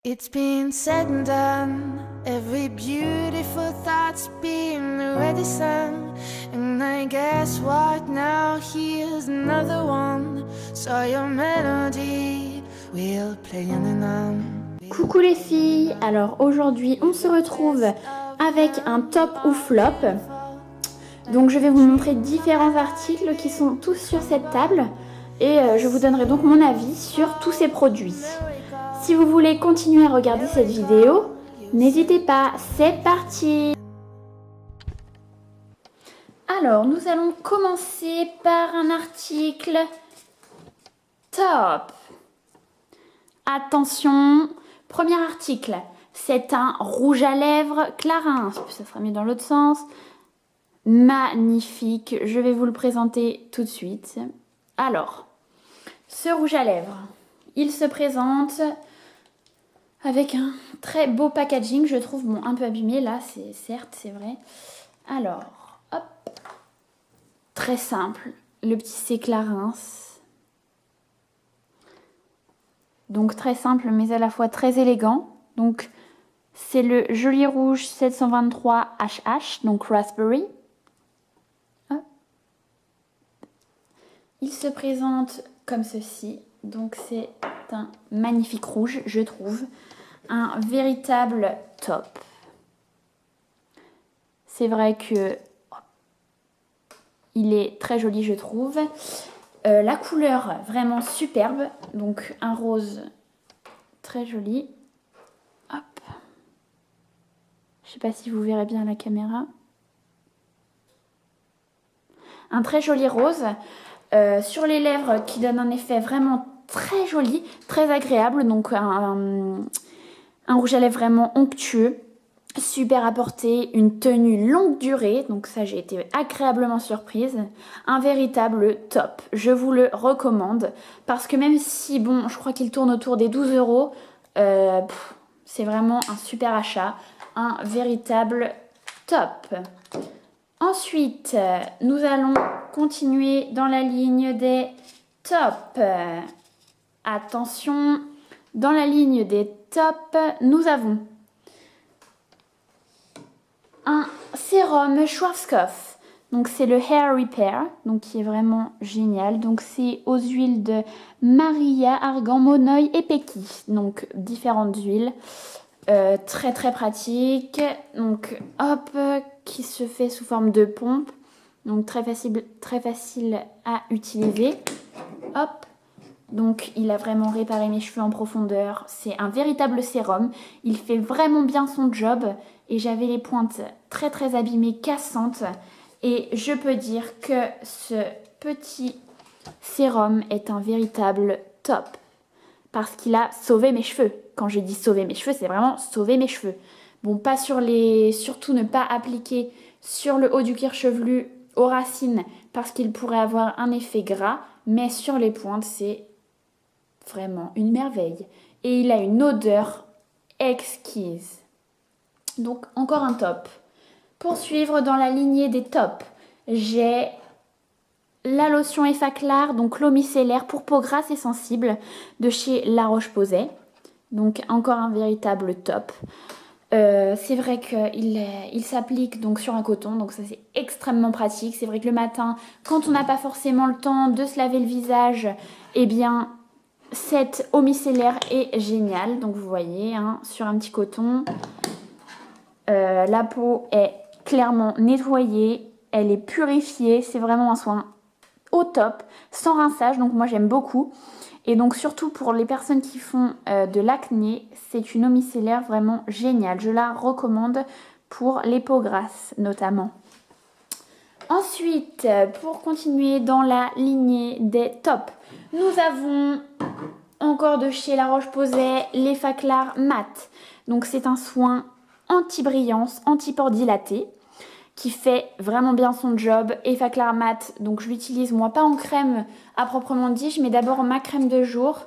It's been said and done, every beautiful thought's been already sung. And I guess what now, here's another one. So your melody will play on and on. Coucou les filles, alors aujourd'hui on se retrouve avec un top ou flop. Donc je vais vous montrer différents articles qui sont tous sur cette table et je vous donnerai donc mon avis sur tous ces produits. Si vous voulez continuer à regarder cette vidéo, n'hésitez pas, c'est parti! Alors nous allons commencer par un article top. Attention, premier article, c'est un rouge à lèvres Clarins, ça sera mieux dans l'autre sens. Magnifique, je vais vous le présenter tout de suite. Alors, ce rouge à lèvres, il se présente avec un très beau packaging, je trouve, bon, un peu abîmé là, c'est vrai. Alors, hop, très simple, le petit C Clarins. Donc très simple mais à la fois très élégant. Donc c'est le Joli Rouge 723 HH, donc Raspberry. Hop. Il se présente comme ceci. Donc c'est un magnifique rouge, je trouve. Un véritable top. C'est vrai que il est très joli, je trouve. La couleur vraiment superbe, donc un rose très joli. Hop. Je sais pas si vous verrez bien la caméra. Un très joli rose sur les lèvres qui donne un effet vraiment très joli, très agréable. Donc un rouge à lèvres vraiment onctueux. Super à porter, une tenue longue durée, donc ça j'ai été agréablement surprise, un véritable top, je vous le recommande, parce que même si, bon, je crois qu'il tourne autour des 12 €, c'est vraiment un super achat, un véritable top. Ensuite, nous allons continuer dans la ligne des tops. Attention, dans la ligne des tops, nous avons un sérum Schwarzkopf, donc c'est le Hair Repair, donc qui est vraiment génial. Donc c'est aux huiles de Maria, Argan, Monoï et Peki, donc différentes huiles, très très pratique. Donc hop, qui se fait sous forme de pompe, donc très facile à utiliser. Hop. Donc il a vraiment réparé mes cheveux en profondeur, c'est un véritable sérum, il fait vraiment bien son job et j'avais les pointes très très abîmées, cassantes et je peux dire que ce petit sérum est un véritable top parce qu'il a sauvé mes cheveux. Quand je dis sauver mes cheveux, c'est vraiment sauver mes cheveux. Bon, pas sur les... surtout ne pas appliquer sur le haut du cuir chevelu aux racines parce qu'il pourrait avoir un effet gras, mais sur les pointes c'est vraiment une merveille. Et il a une odeur exquise. Donc encore un top. Pour suivre dans la lignée des tops, j'ai la lotion Effaclar, donc l'eau micellaire pour peau grasse et sensible de chez La Roche-Posay. Donc encore un véritable top. C'est vrai qu'il s'applique donc sur un coton, donc ça c'est extrêmement pratique. C'est vrai que le matin, quand on n'a pas forcément le temps de se laver le visage, eh bien cette eau micellaire est géniale. Donc vous voyez, hein, sur un petit coton, la peau est clairement nettoyée, elle est purifiée, c'est vraiment un soin au top, sans rinçage, donc moi j'aime beaucoup. Et donc surtout pour les personnes qui font de l'acné, c'est une eau micellaire vraiment géniale. Je la recommande pour les peaux grasses notamment. Ensuite, pour continuer dans la lignée des tops, nous avons encore de chez La Roche-Posay l'Effaclar Mat. Donc c'est un soin anti-brillance, anti-pores dilatés qui fait vraiment bien son job. Effaclar Mat, donc je l'utilise moi pas en crème à proprement dit, je mets d'abord ma crème de jour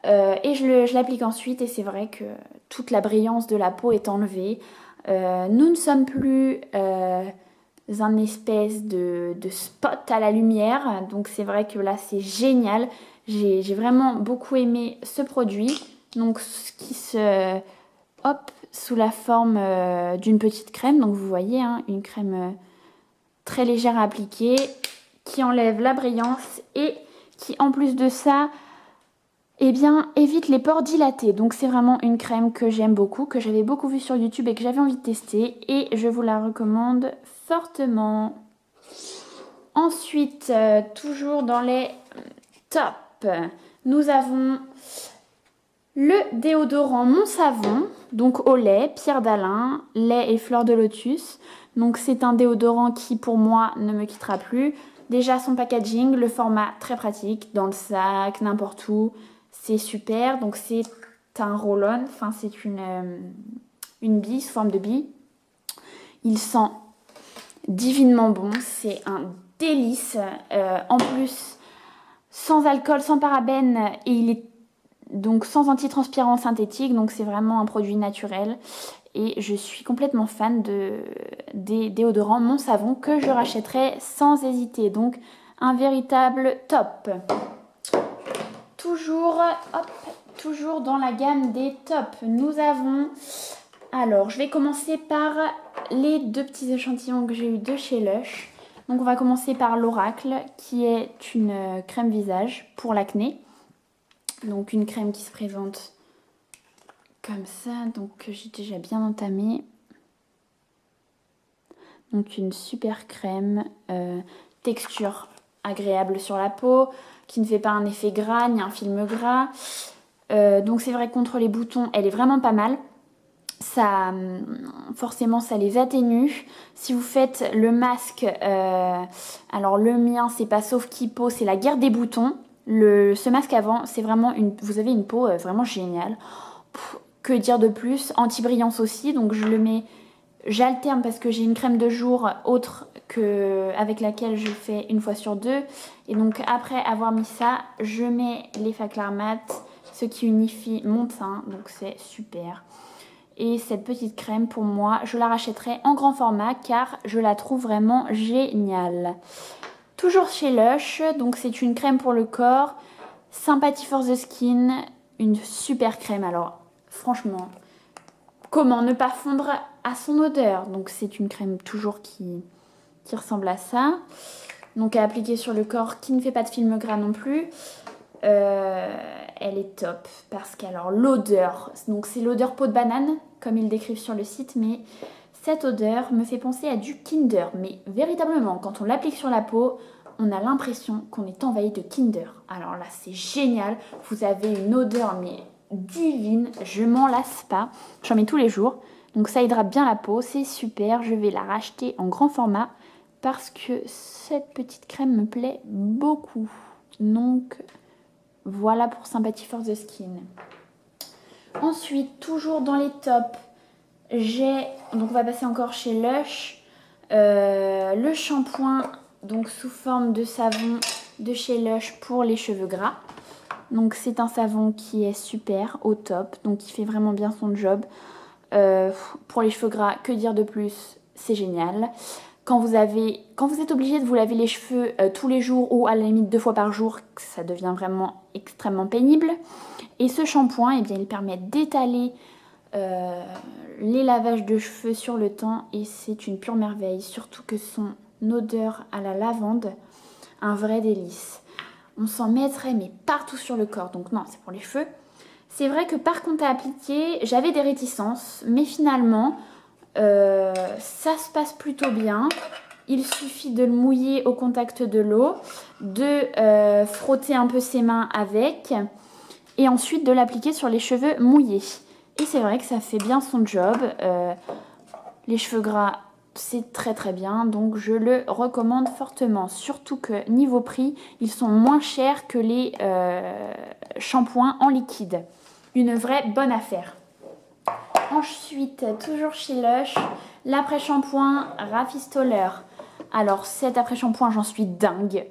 et je l'applique ensuite et c'est vrai que toute la brillance de la peau est enlevée. Nous ne sommes plus un espèce de spot à la lumière, donc c'est vrai que là c'est génial. J'ai vraiment beaucoup aimé ce produit. Donc qui se hop sous la forme d'une petite crème. Donc vous voyez, hein, une crème très légère à appliquer, qui enlève la brillance et qui en plus de ça, eh bien, évite les pores dilatés. Donc c'est vraiment une crème que j'aime beaucoup, que j'avais beaucoup vue sur YouTube et que j'avais envie de tester. Et je vous la recommande fortement. Ensuite, toujours dans les tops, nous avons le déodorant Mon Savon, donc au lait, Pierre d'Alain, lait et fleur de lotus. Donc c'est un déodorant qui pour moi ne me quittera plus. Déjà son packaging, le format très pratique, dans le sac, n'importe où, c'est super. Donc c'est un roll-on, enfin c'est une bille, sous forme de bille. Il sent divinement bon, c'est un délice. En plus, sans alcool, sans parabènes, et il est donc sans antitranspirant synthétique, donc c'est vraiment un produit naturel. Et je suis complètement fan des déodorants Mon Savon que je rachèterai sans hésiter. Donc un véritable top. Toujours dans la gamme des tops, nous avons... Alors, je vais commencer par les 2 petits échantillons que j'ai eu de chez Lush. Donc on va commencer par l'Oracle, qui est une crème visage pour l'acné. Donc une crème qui se présente comme ça, donc que j'ai déjà bien entamée. Donc une super crème, texture agréable sur la peau, qui ne fait pas un effet gras ni un film gras. Donc c'est vrai que contre les boutons, elle est vraiment pas mal. Ça, forcément, ça les atténue. Si vous faites le masque, alors le mien, c'est pas Sauf Qui Peau, c'est la guerre des boutons. Ce masque avant, c'est vraiment vous avez une peau vraiment géniale. Que dire de plus? Anti-brillance aussi, donc je le mets, j'alterne parce que j'ai une crème de jour autre avec laquelle je fais une fois sur 2. Et donc après avoir mis ça, je mets les Faclar Mat, ce qui unifie mon teint, donc c'est super. Et cette petite crème, pour moi, je la rachèterai en grand format car je la trouve vraiment géniale. Toujours chez Lush, donc c'est une crème pour le corps, Sympathy for the Skin, une super crème. Alors franchement, comment ne pas fondre à son odeur? Donc c'est une crème toujours qui ressemble à ça. Donc à appliquer sur le corps, qui ne fait pas de film gras non plus. Elle est top parce qu'alors l'odeur, donc c'est l'odeur peau de banane comme ils décrivent sur le site, mais cette odeur me fait penser à du Kinder, mais véritablement quand on l'applique sur la peau, on a l'impression qu'on est envahi de Kinder. Alors là c'est génial, vous avez une odeur mais divine, je m'en lasse pas, j'en mets tous les jours, donc ça hydrate bien la peau, c'est super. Je vais la racheter en grand format parce que cette petite crème me plaît beaucoup. Donc voilà pour Sympathy for the Skin. Ensuite, toujours dans les tops, donc on va passer encore chez Lush, le shampoing donc sous forme de savon de chez Lush pour les cheveux gras. Donc c'est un savon qui est super, au top, donc qui fait vraiment bien son job. Pour les cheveux gras, que dire de plus? C'est génial. Quand vous êtes obligé de vous laver les cheveux tous les jours ou à la limite 2 fois par jour, ça devient vraiment extrêmement pénible. Et ce shampoing, eh bien, il permet d'étaler les lavages de cheveux sur le temps et c'est une pure merveille. Surtout que son odeur à la lavande, un vrai délice. On s'en mettrait mais partout sur le corps, donc non, c'est pour les cheveux. C'est vrai que par contre à appliquer, j'avais des réticences, mais finalement... ça se passe plutôt bien. Il suffit de le mouiller au contact de l'eau, de frotter un peu ses mains avec et ensuite de l'appliquer sur les cheveux mouillés. Et c'est vrai que ça fait bien son job. Les cheveux gras, c'est très très bien, donc je le recommande fortement. Surtout que niveau prix, ils sont moins chers que les shampoings en liquide. Une vraie bonne affaire. Ensuite, toujours chez Lush, l'après-shampoing Rafistoller. Alors cet après-shampoing, j'en suis dingue.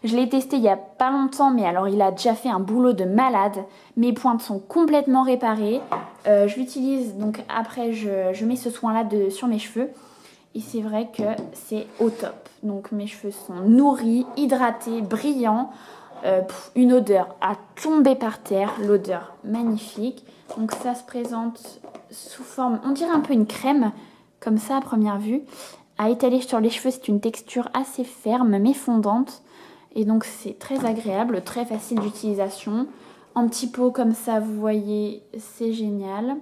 Je l'ai testé il n'y a pas longtemps, mais alors il a déjà fait un boulot de malade. Mes pointes sont complètement réparées. Je l'utilise, donc après je mets ce soin-là sur mes cheveux. Et c'est vrai que c'est au top. Donc mes cheveux sont nourris, hydratés, brillants. une odeur à tomber par terre, l'odeur magnifique. Donc ça se présente sous forme, on dirait un peu une crème, comme ça à première vue. À étaler sur les cheveux, c'est une texture assez ferme mais fondante. Et donc c'est très agréable, très facile d'utilisation. En petit pot comme ça, vous voyez, c'est génial.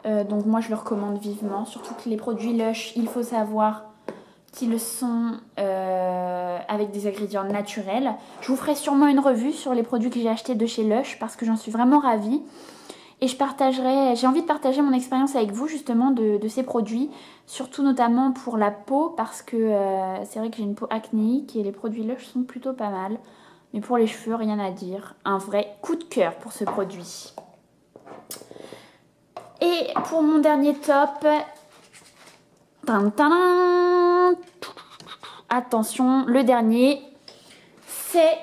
Donc moi je le recommande vivement, surtout que les produits Lush, il faut savoir qu'ils sont avec des ingrédients naturels. Je vous ferai sûrement une revue sur les produits que j'ai achetés de chez Lush parce que j'en suis vraiment ravie. Et j'ai envie de partager mon expérience avec vous justement de ces produits, surtout notamment pour la peau parce que c'est vrai que j'ai une peau acnéique et les produits Lush sont plutôt pas mal. Mais pour les cheveux, rien à dire. Un vrai coup de cœur pour ce produit. Et pour mon dernier top, attention, le dernier, c'est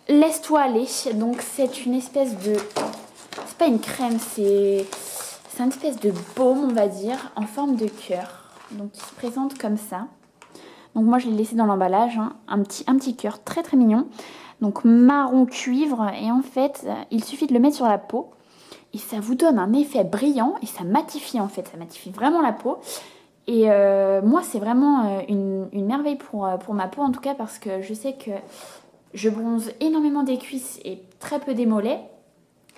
Laisse-toi aller. Donc c'est une espèce de... C'est pas une crème, c'est une espèce de baume, on va dire, en forme de cœur. Donc il se présente comme ça. Donc moi je l'ai laissé dans l'emballage, hein, un petit cœur très très mignon. Donc marron cuivre et en fait il suffit de le mettre sur la peau. Et ça vous donne un effet brillant et ça matifie en fait, ça matifie vraiment la peau. Et moi c'est vraiment une merveille pour ma peau en tout cas parce que je sais que je bronze énormément des cuisses et très peu des mollets.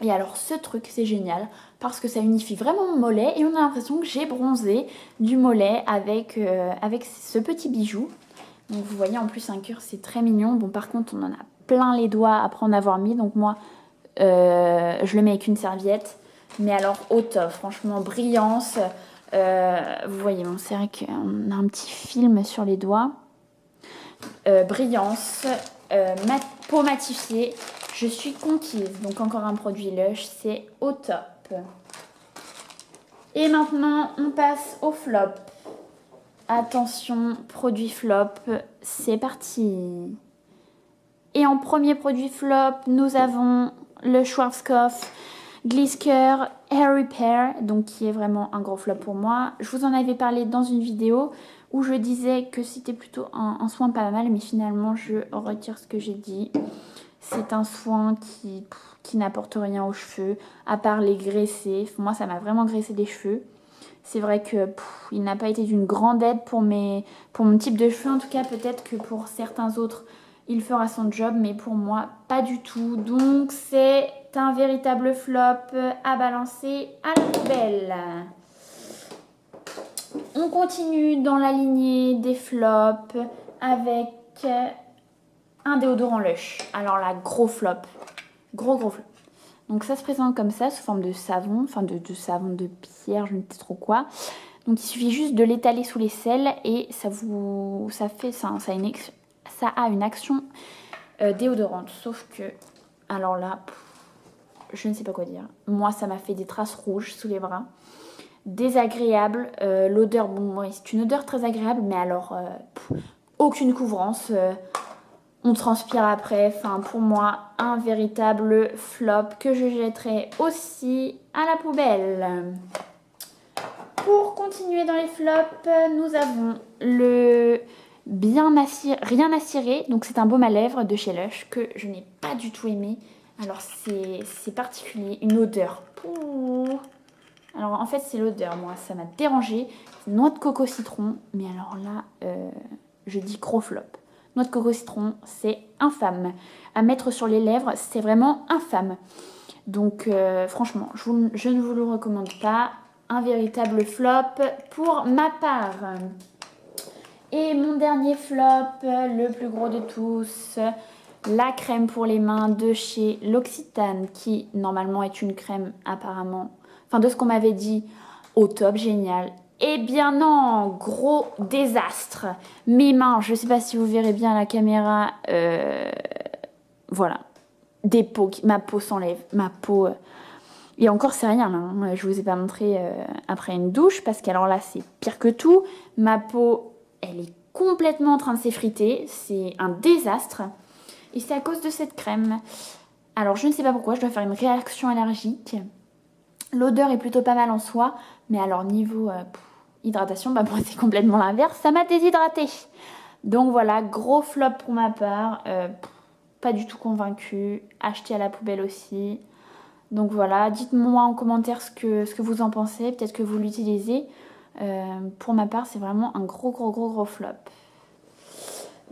Et alors ce truc c'est génial parce que ça unifie vraiment mon mollet et on a l'impression que j'ai bronzé du mollet avec ce petit bijou. Donc vous voyez en plus un cœur c'est très mignon. Bon par contre on en a plein les doigts après en avoir mis donc moi... je le mets avec une serviette, mais alors au top, franchement brillance. Vous voyez, bon, c'est vrai qu'on a un petit film sur les doigts. Brillance, peau matifiée, je suis conquise. Donc encore un produit Lush, c'est au top. Et maintenant, on passe au flop. Attention, produit flop, c'est parti. Et en premier produit flop, nous avons le Schwarzkopf Glister Hair Repair, donc qui est vraiment un gros flop pour moi. Je vous en avais parlé dans une vidéo où je disais que c'était plutôt un soin pas mal, mais finalement je retire ce que j'ai dit. C'est un soin qui n'apporte rien aux cheveux, à part les graisser. Moi ça m'a vraiment graissé les cheveux. C'est vrai que il n'a pas été d'une grande aide pour mon type de cheveux, en tout cas peut-être que pour certains autres il fera son job, mais pour moi, pas du tout. Donc, c'est un véritable flop à balancer à la poubelle. On continue dans la lignée des flops avec un déodorant Lush. Alors là, gros flop. Gros flop. Donc, ça se présente comme ça, sous forme de savon. Enfin, de savon de pierre, je ne sais trop quoi. Donc, il suffit juste de l'étaler sous les selles et ça a une action déodorante, sauf que, alors là, je ne sais pas quoi dire. Moi, ça m'a fait des traces rouges sous les bras. Désagréable. L'odeur, bon, ouais, c'est une odeur très agréable, mais alors, aucune couvrance. On transpire après. Enfin, pour moi, un véritable flop que je jetterai aussi à la poubelle. Pour continuer dans les flops, nous avons le... Rien à cirer, donc c'est un baume à lèvres de chez Lush que je n'ai pas du tout aimé. Alors c'est particulier, une odeur. Alors en fait c'est l'odeur, moi ça m'a dérangé. Noix de coco citron, mais alors là je dis gros flop. Noix de coco citron, c'est infâme. À mettre sur les lèvres, c'est vraiment infâme. Donc franchement, je ne vous le recommande pas. Un véritable flop pour ma part. Et mon dernier flop, le plus gros de tous, la crème pour les mains de chez L'Occitane, qui normalement est une crème apparemment, enfin de ce qu'on m'avait dit, au top, génial. Eh bien non, gros désastre. Mes mains, je ne sais pas si vous verrez bien à la caméra, voilà, ma peau s'enlève, ma peau... Et encore c'est rien, hein. Je vous ai pas montré après une douche, parce qu'alors là c'est pire que tout, ma peau... Elle est complètement en train de s'effriter. C'est un désastre. Et c'est à cause de cette crème. Alors, je ne sais pas pourquoi. Je dois faire une réaction allergique. L'odeur est plutôt pas mal en soi. Mais alors, niveau hydratation, bah, moi, c'est complètement l'inverse. Ça m'a déshydratée. Donc voilà, gros flop pour ma part. Pas du tout convaincue. Acheté à la poubelle aussi. Donc voilà, dites-moi en commentaire ce que vous en pensez. Peut-être que vous l'utilisez. Pour ma part, c'est vraiment un gros flop.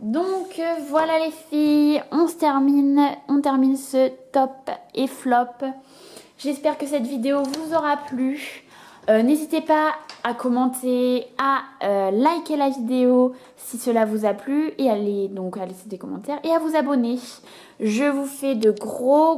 Donc voilà les filles, on termine ce top et flop. J'espère que cette vidéo vous aura plu. N'hésitez pas à commenter, à liker la vidéo si cela vous a plu et à laisser des commentaires et à vous abonner. Je vous fais de gros